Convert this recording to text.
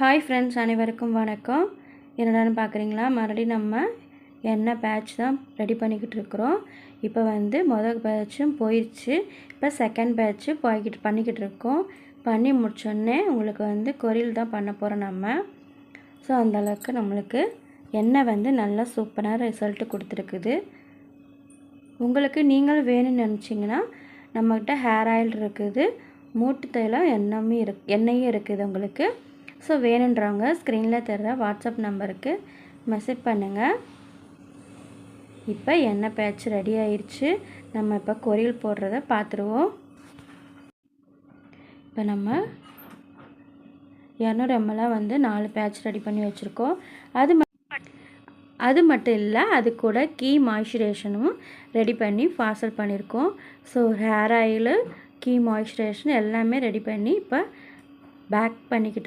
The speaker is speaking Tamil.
ஹாய் ஃப்ரெண்ட்ஸ், அனைவருக்கும் வணக்கம். என்னடான்னு பார்க்குறீங்களா? மறுபடியும் நம்ம எண்ணெய் பேட்ச் தான் ரெடி பண்ணிக்கிட்டு இருக்கிறோம். இப்போ மொதல் பேட்சும் போயிடுச்சு. இப்போ செகண்ட் பேட்ச்சு பண்ணிக்கிட்டு இருக்கோம். பண்ணி முடிச்சோடனே உங்களுக்கு கொரியல் தான் பண்ண போகிறோம் நம்ம. ஸோ அந்தளவுக்கு நம்மளுக்கு எண்ணெய் நல்லா சூப்பரான ரிசல்ட்டு கொடுத்துருக்குது. உங்களுக்கு நீங்கள் வேணும்னு நினச்சிங்கன்னா நம்மக்கிட்ட ஹேர் ஆயில் இருக்குது, மூட்டு தைலம் எண்ணெயும் இருக்குது உங்களுக்கு. ஸோ வேணுன்றவங்க ஸ்க்ரீனில் தர்ற வாட்ஸ்அப் நம்பருக்கு மெசேஜ் பண்ணுங்கள். இப்போ எண்ணெய் பேட்ச் ரெடி ஆயிடுச்சு. நம்ம இப்போ கொரியல் போடுறத பார்த்துருவோம். இப்போ நம்ம 200 ml 4 பேட்ச் ரெடி பண்ணி வச்சுருக்கோம். அது மட்டும் இல்லை, அது கூட கீ மாய்ஸ்சரைசரும் ரெடி பண்ணி பார்சல் பண்ணியிருக்கோம். So hair oil, ghee moisturiser எல்லாமே ரெடி பண்ணி இப்போ பேக் பண்ணிக்கிட்டு